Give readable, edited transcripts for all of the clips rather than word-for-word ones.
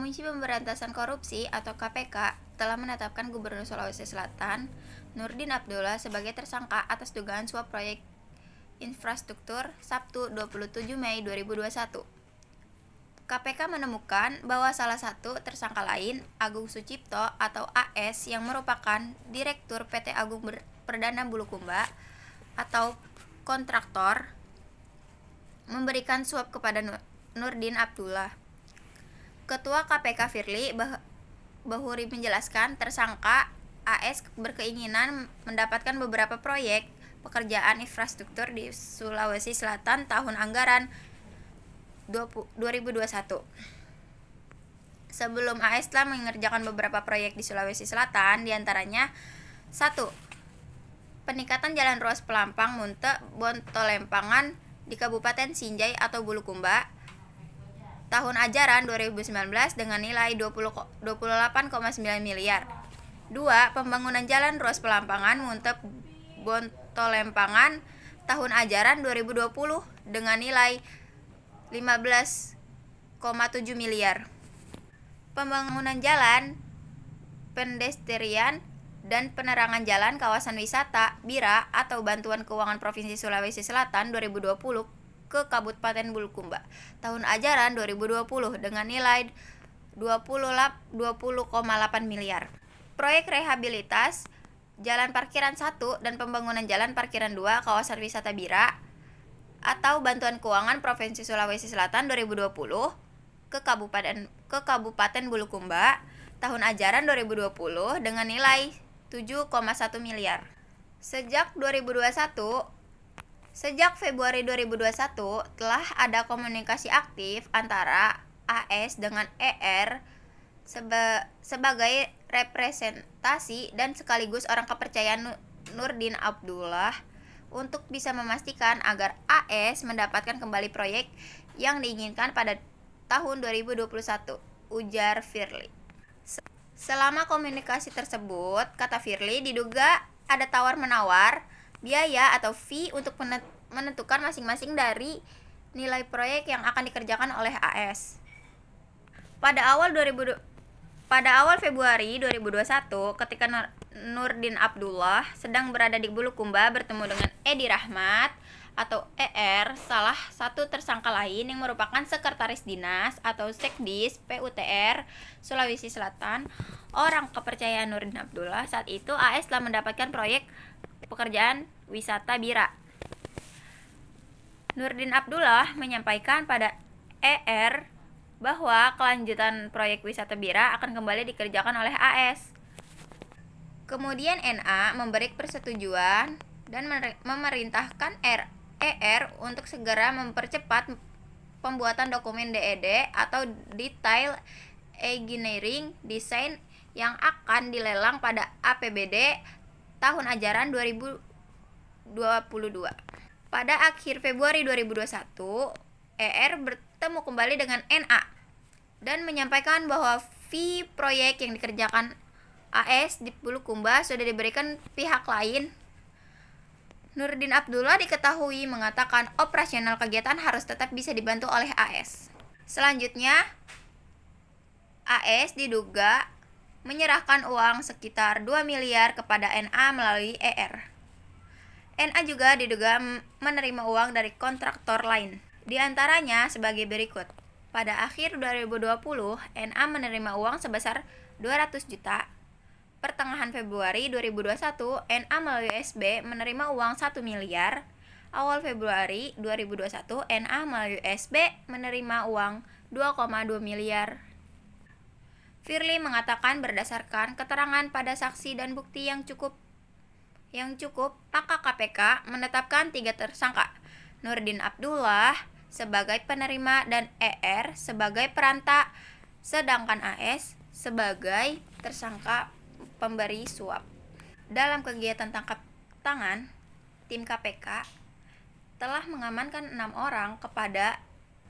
Komisi Pemberantasan Korupsi atau KPK telah menetapkan Gubernur Sulawesi Selatan, Nurdin Abdullah sebagai tersangka atas dugaan suap proyek infrastruktur Sabtu 27 Mei 2021. KPK menemukan bahwa salah satu tersangka lain, Agung Sucipto atau AS yang merupakan Direktur PT Agung Perdana Bulukumba atau kontraktor, memberikan suap kepada Nurdin Abdullah. Ketua KPK Firly Bahuri menjelaskan tersangka AS berkeinginan mendapatkan beberapa proyek pekerjaan infrastruktur di Sulawesi Selatan tahun anggaran 2021. Sebelum AS telah mengerjakan beberapa proyek di Sulawesi Selatan, diantaranya 1. Peningkatan jalan ruas Pelampang Munte Bontolempangan di Kabupaten Sinjai atau Bulukumba tahun ajaran 2019 dengan nilai 28,9 miliar. 2. Pembangunan jalan ruas Pelampangan Munte Bontolempangan tahun ajaran 2020 dengan nilai 15,7 miliar. Pembangunan jalan, pendestrian, dan penerangan jalan kawasan wisata BIRA atau Bantuan Keuangan Provinsi Sulawesi Selatan 2020 ke Kabupaten Bulukumba tahun ajaran 2020 dengan nilai 20,8 miliar. Proyek rehabilitas Jalan Parkiran 1 dan pembangunan Jalan Parkiran 2 kawasan wisata BIRA atau Bantuan Keuangan Provinsi Sulawesi Selatan 2020 ke Kabupaten Bulukumba tahun ajaran 2020 dengan nilai 7,1 miliar. Sejak Februari 2021 telah ada komunikasi aktif antara AS dengan ER sebagai representasi dan sekaligus orang kepercayaan Nurdin Abdullah untuk bisa memastikan agar AS mendapatkan kembali proyek yang diinginkan pada tahun 2021, ujar Firly. Selama komunikasi tersebut, kata Firly, diduga ada tawar-menawar biaya atau fee untuk menentukan masing-masing dari nilai proyek yang akan dikerjakan oleh AS. Pada awal Februari 2021, ketika Nurdin Abdullah sedang berada di Bulukumba bertemu dengan Edi Rahmat atau ER, salah satu tersangka lain yang merupakan sekretaris dinas atau Sekdis PUTR Sulawesi Selatan, orang kepercayaan Nurdin Abdullah. Saat itu AS telah mendapatkan proyek pekerjaan wisata BIRA. Nurdin Abdullah menyampaikan pada ER bahwa kelanjutan proyek wisata BIRA akan kembali dikerjakan oleh AS. Kemudian NA memberi persetujuan dan memerintahkan ER untuk segera mempercepat pembuatan dokumen DED atau Detail Engineering Design yang akan dilelang pada APBD tahun ajaran 2022. Pada akhir Februari 2021, ER bertemu kembali dengan NA dan menyampaikan bahwa fee proyek yang dikerjakan AS di Bulukumba sudah diberikan pihak lain. Nurdin Abdullah diketahui mengatakan operasional kegiatan harus tetap bisa dibantu oleh AS. Selanjutnya, AS diduga menyerahkan uang sekitar 2 miliar kepada NA melalui ER. NA juga diduga menerima uang dari kontraktor lain. Di antaranya sebagai berikut. Pada akhir 2020, NA menerima uang sebesar 200 juta. Pertengahan Februari 2021, NA melalui SB menerima uang 1 miliar. Awal Februari 2021, NA melalui SB menerima uang 2,2 miliar. Firly mengatakan berdasarkan keterangan pada saksi dan bukti yang cukup, maka KPK menetapkan 3 tersangka, Nurdin Abdullah sebagai penerima dan ER sebagai perantara, sedangkan AS sebagai tersangka pemberi suap. Dalam kegiatan tangkap tangan, tim KPK telah mengamankan 6 orang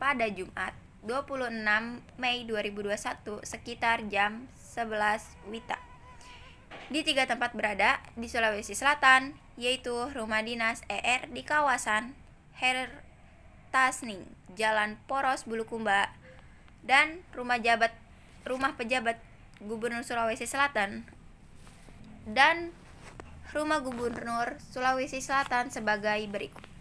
pada Jumat 26 Mei 2021 sekitar jam 11 WITA di 3 tempat berada di Sulawesi Selatan, yaitu rumah dinas ER di kawasan Hertasning, Jalan Poros Bulukumba, dan rumah rumah pejabat Gubernur Sulawesi Selatan dan rumah Gubernur Sulawesi Selatan sebagai berikut.